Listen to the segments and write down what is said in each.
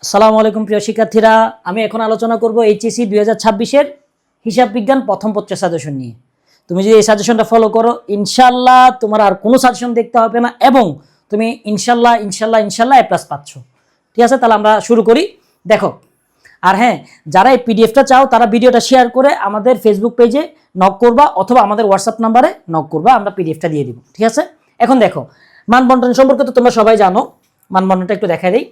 আসসালামু আলাইকুম প্রিয় শিক্ষার্থীরা, আমি এখন আলোচনা করব এইচএসসি 2026-এর হিসাব বিজ্ঞান প্রথম পত্রের সাজেশন নিয়ে। তুমি যদি এই সাজেশনটা ফলো করো, ইনশাল্লাহ তোমার আর কোনো সাজেশন দেখতে হবে না এবং তুমি ইনশাল্লাহ ইনশাল্লাহ ইনশাল্লাহ এ প্লাস পাচ্ছ। ঠিক আছে, তাহলে আমরা শুরু করি। দেখো, আর হ্যাঁ, যারা এই পিডিএফটা চাও তারা ভিডিওটা শেয়ার করে আমাদের ফেসবুক পেজে নক করবা অথবা আমাদের হোয়াটসঅ্যাপ নাম্বারে নক করবা, আমরা পিডিএফটা দিয়ে দিব। ঠিক আছে, এখন দেখো মান বন্টন সম্পর্কে তো তোমরা সবাই জানো। মান বন্টনটা একটু দেখাই দিই।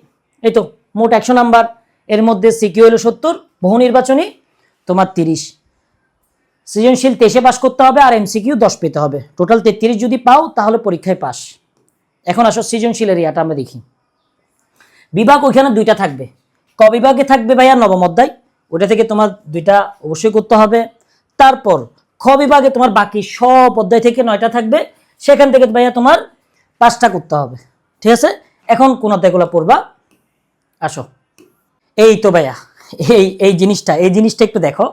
এই তো মোট 100 নাম্বার, এর মধ্যে সিকিউ হলো 70, বহু নির্বাচনী তোমার 30, সৃজনশীল 23-এ পাস করতে হবে আর এমসিকিউ 10 পেতে হবে। টোটাল 33 যদি পাও তাহলে পরীক্ষায় পাস। এখন আসো সৃজনশীল এরিয়াটা আমরা দেখি। বিভাগ ওইখানে দুইটা থাকবে। ক বিভাগে থাকবে ভাইয়া নবম অধ্যায়, ওইটা থেকে তোমার দুইটা অবশ্যই করতে হবে। তারপর খ বিভাগে তোমার বাকি সব অধ্যায় থেকে 9টা থাকবে, সেখান থেকে ভাইয়া তোমার 5টা করতে হবে। ঠিক আছে, এখন কোন অধ্যায়গুলো পড়বা আসো। এই তো ভাইয়া এই জিনিসটা একটু দেখো।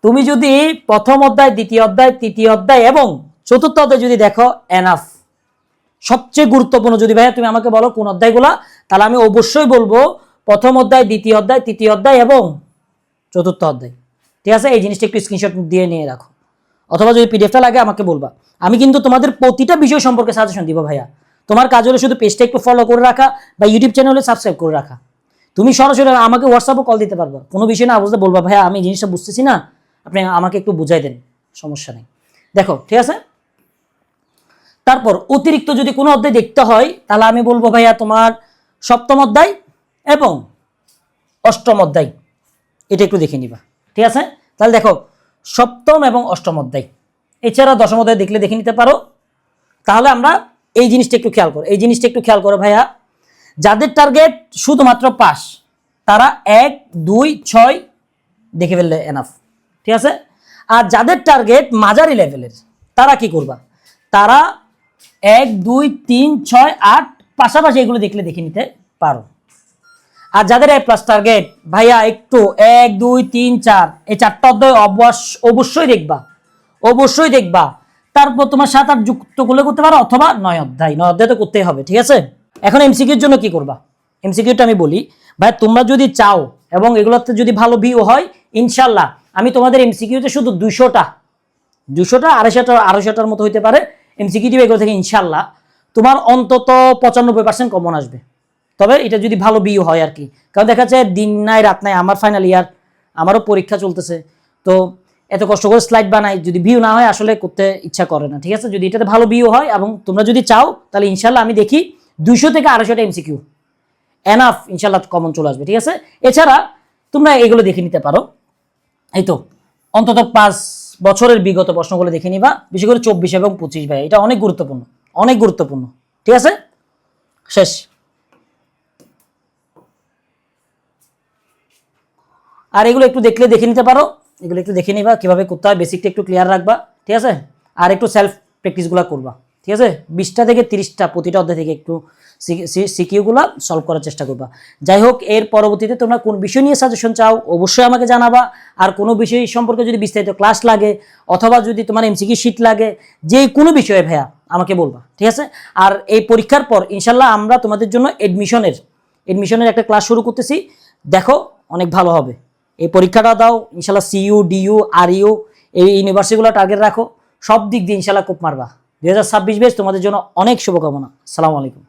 তুমি যদি প্রথম অধ্যায়, দ্বিতীয় অধ্যায়, তৃতীয় অধ্যায় এবং চতুর্থ অধ্যায় যদি দেখো, এনাফ। সবচেয়ে গুরুত্বপূর্ণ যদি ভাইয়া তুমি আমাকে বলো কোন অধ্যায়গুলা, তাহলে আমি অবশ্যই বলবো প্রথম অধ্যায়, দ্বিতীয় অধ্যায়, তৃতীয় অধ্যায় এবং চতুর্থ অধ্যায়। ঠিক আছে, এই জিনিসটা একটু স্ক্রিনশট দিয়ে নিয়ে রাখো, অথবা যদি পিডিএফটা লাগে আমাকে বলবা। আমি কিন্তু তোমাদের প্রতিটা বিষয় সম্পর্কে সাজেশন দিব ভাইয়া। তোমার কাজ হলো শুধু পেজটা একটু ফলো করে রাখা বা ইউটিউব চ্যানেলে সাবস্ক্রাইব করে রাখা। তুমি সরাসরি আমাকে হোয়াটসঅ্যাপও কল দিতে পারবা, কোনো বিষয় না বুঝতে বলবা ভাইয়া আমি জিনিসটা বুঝতেছি না, আপনি আমাকে একটু বুঝাই দেন, সমস্যা নেই। দেখো, ঠিক আছে। তারপর অতিরিক্ত যদি কোনো অধ্যায় দেখতে হয় তাহলে আমি বলবো ভাইয়া তোমার সপ্তম অধ্যায় এবং অষ্টম অধ্যায়, এটা একটু দেখে নিবা। ঠিক আছে, তাহলে দেখো সপ্তম এবং অষ্টম অধ্যায়, এছাড়া দশম অধ্যায় দেখে নিতে পারো। তাহলে আমরা এই জিনিসটা একটু খেয়াল করো ভাইয়া। যাদের টার্গেট শুধুমাত্র পাস, তারা 1, 2, 6 দেখে ফেললে এনাফ। ঠিক আছে, আর যাদের টার্গেট মাঝারি লেভেলের, তারা কি করবা? তারা 1, 2, 3, 6, 8 পাশাপাশি এগুলো দেখে নিতে পারো। আর যাদের এ প্লাস টার্গেট ভাইয়া, একটু 1, 2, 3, 4 এই 4টা অধ্যায় অবশ্যই দেখবা। তারপর তোমার 7, 8 যুক্ত করতে পারো অথবা 9 অধ্যায় তো করতেই হবে। ঠিক আছে, এখন এমসিকিউর জন্য কি করবা? এমসিকিউটা আমি বলি ভাই, তোমরা যদি চাও এবং এগুলোতে যদি ভালো ভিউ হয়, ইনশাল্লাহ আমি তোমাদের এমসিকিউতে শুধু 200টা 250টার মতো হইতে পারে এমসিকিউ দিবে। এগুলো থেকে ইনশাল্লাহ তোমার অন্তত 95% কমন আসবে। তবে এটা যদি ভালো ভিউ হয় আর কি, কারণ দেখা যাচ্ছে দিন নাই রাত নাই, আমার ফাইনাল ইয়ার, আমারও পরীক্ষা চলতেছে, তো এত কষ্ট করে স্লাইড বানাই, যদি ভিউ না হয় আসলে করতে ইচ্ছা করে না। ঠিক আছে, যদি এটাতে ভালো ভিউ হয় এবং তোমরা যদি চাও তাহলে ইনশাল্লাহ আমি দেখি 200 থেকে 250টা এমসিকিউ এনাফ, ইনশাল্লাহ কমন চলে আসবে। ঠিক আছে, এছাড়া তোমরা এগুলো দেখে নিতে পারো। এই তো অন্তত 5 বছরের বিগত প্রশ্নগুলো দেখে নিবা, বিশেষ করে 24 এবং 25 ভাই, এটা অনেক গুরুত্বপূর্ণ। ঠিক আছে, শেষ। আর এগুলো একটু দেখে নিতে পারো, এগুলো একটু দেখে নিবা কিভাবে করতে হয়, বেসিকটা একটু ক্লিয়ার রাখবা। ঠিক আছে, আর একটু সেলফ প্র্যাকটিসগুলো করবা। ঠিক আছে, 20টা থেকে 30টা প্রতিটা অধ্যায় থেকে একটু সিকিউগুলো সলভ করার চেষ্টা করবা। যাই হোক, এর পরবর্তীতে তোমরা কোন বিষয় নিয়ে সাজেশন চাও অবশ্যই আমাকে জানাবা। আর কোনো বিষয় সম্পর্কে যদি বিস্তারিত ক্লাস লাগে অথবা যদি তোমার এমসিকিউ শিট লাগে, যে কোনো বিষয়ে ভাইয়া আমাকে বলবা। ঠিক আছে, আর এই পরীক্ষার পর ইনশাল্লাহ আমরা তোমাদের জন্য এডমিশনের একটা ক্লাস শুরু করতেছি, দেখো অনেক ভালো হবে। এই পরীক্ষাটা দাও ইনশাল্লাহ, সিইউ, ডিইউ, আরইউ এই ইউনিভার্সিটিগুলো টার্গেট রাখো, সব দিক দিয়ে ইনশাল্লাহ কোপ মারবা। 2026 ব্যাচ তোমাদের জন্য অনেক শুভকামনা। আসসালামু আলাইকুম।